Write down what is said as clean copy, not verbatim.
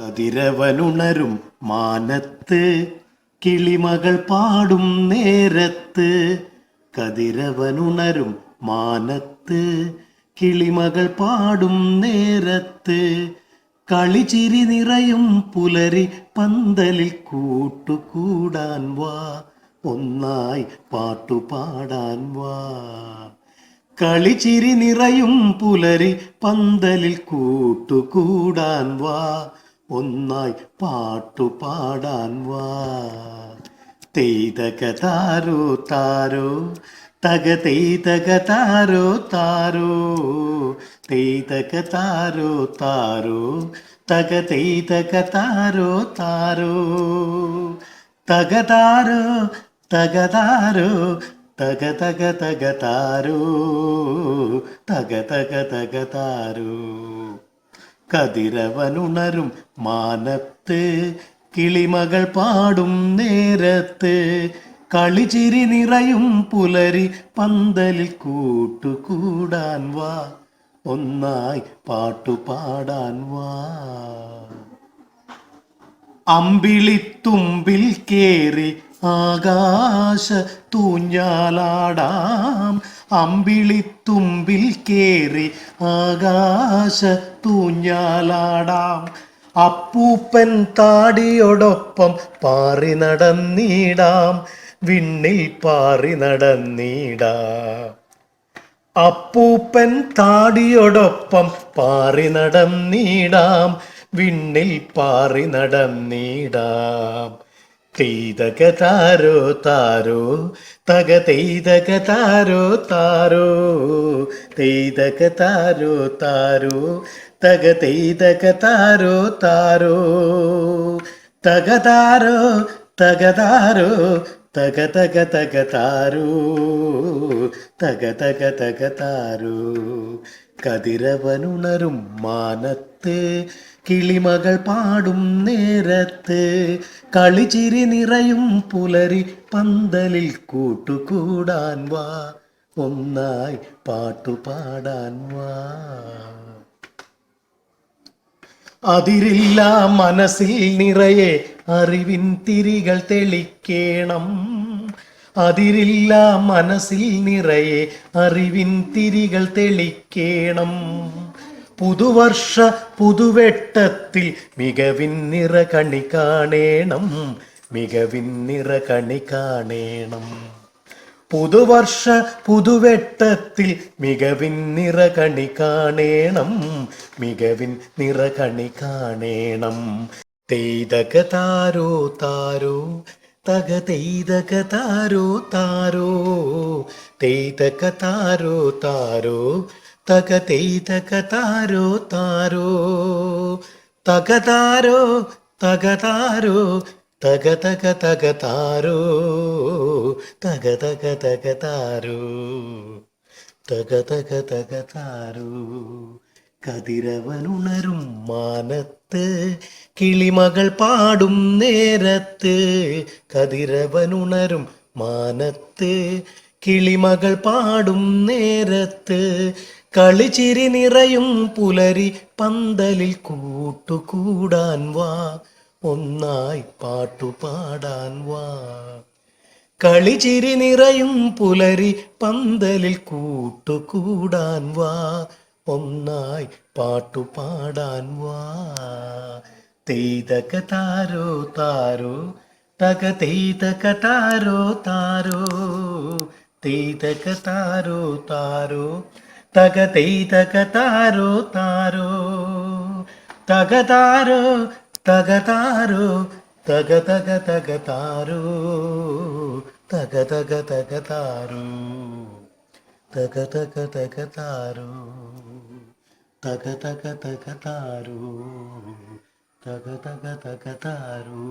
കതിരവനുണരും മാനത്ത് കിളിമകൾ പാടും നേരത്ത്. കതിരവനുണരും മാനത്ത് കിളിമകൾ പാടും നേരത്ത്. കളിചിരി നിറയും പുലരി പന്തലിൽ കൂട്ടുകൂടാൻ വാ, ഒന്നായി പാട്ടുപാടാൻ വാ. കളിചിരി നിറയും പുലരി പന്തലിൽ കൂട്ടുകൂടാൻ വാ, ഒന്നായി പാട്ടുപാടാൻ വാ. തെയ്തക താരോ താരോ തക തെയ്തക താരോ താരോ. തെയ്തക താരോ താരോ തക തെയ്തക താരോ താരോ. തകതാരോ തകതാരോ തക തക തക താരോ. തക തക തക താരോ. കതിരവനുണരും മാനത്ത് കിളിമകൾ പാടും നേരത്ത്. കളിചിരി നിറയും പുലരി പന്തലിൽ കൂട്ടുകൂടാൻ വാ, ഒന്നായി പാട്ടുപാടാൻ വാ. അമ്പിളിത്തുമ്പിൽ കേറി ആകാശ തൂഞ്ഞാലാടാം. അമ്പിളിത്തുമ്പിൽ കേറി ആകാശ തൂഞ്ഞാലാടാം. അപ്പൂപ്പൻ താടിയോടൊപ്പം പാറി നടന്നിടാം, വിണ്ണിൽ പാറി നടന്നിടാം. അപ്പൂപ്പൻ താടിയോടൊപ്പം പാറി നടന്നിടാം, വിണ്ണിൽ പാറി നടന്നിടാം. തെയ്തക താരോ താരോ തക തെയ്തക താരോ താരോ. തെയ്തക താരോ താരോ തക തെയ്തക താരോ താരോ. തകതാരോ തകതാരോ തക തക തക താരോ. തക തക തക താരോ. കതിരവനുണരും മാനത്ത് കിളിമകൾ പാടും നേരത്ത്. കളിചിരി നിറയും പുലരി പന്തലിൽ കൂട്ടുകൂടാൻ വാ, ഒന്നായി പാട്ടുപാടാൻ വാ. അതിരില്ല മനസ്സിൽ നിറയെ അറിവിൻ തിരികൾ തെളിക്കേണം. അതിരില്ല മനസ്സിൽ നിറയെ അറിവിൻ തിരികൾ തെളിക്കേണം. പുതുവർഷ പുതുവെട്ടത്തിൽ മികവിൻ നിറകണി കാണേണം, മികവിൻ നിറകണി കാണേണം. പുതുവർഷ പുതുവെട്ടത്തിൽ മികവിൻ നിറകണി കാണേണം, മികവിൻ നിറകണി കാണേണം. തെയ്തക താരോ താരോ തക തെയ്തക താരോ താരോ. തെയ്തക താരോ താരോ തക തെയ്തക താരോ താരോ. തകതാരോ തകതാരോ തക തക തക താരോ. തക തക തക താരോ. തക തക തക താരോ. കതിരവനുണരും മാനത്ത് കിളിമകൾ പാടും നേരത്ത്. കതിരവനുണരും മാനത്ത് കിളിമകൾ പാടും നേരത്ത്. കളിചിരി നിറയും പുലരി പന്തലിൽ കൂട്ടുകൂടാൻ വാ, ഒന്നായി പാട്ടുപാടാൻ വാ. കളിചിരി നിറയും പുലരി പന്തലിൽ കൂട്ടുകൂടാൻ വാ, ഒന്നായി പാട്ടുപാടാൻ വാ. തെയ്തക താരോ താരോ തക തെയ്തക താരോ താരോ. തെയ്തക താരോ താരോ തക തെയ്തക താരോ താരോ. തകതാരോ തകതാരോ തക തക തക താരോ. തക തക തക താരോ. തക തക തക താരോ. തക തക തക താരോ. തക തക തക താരോ.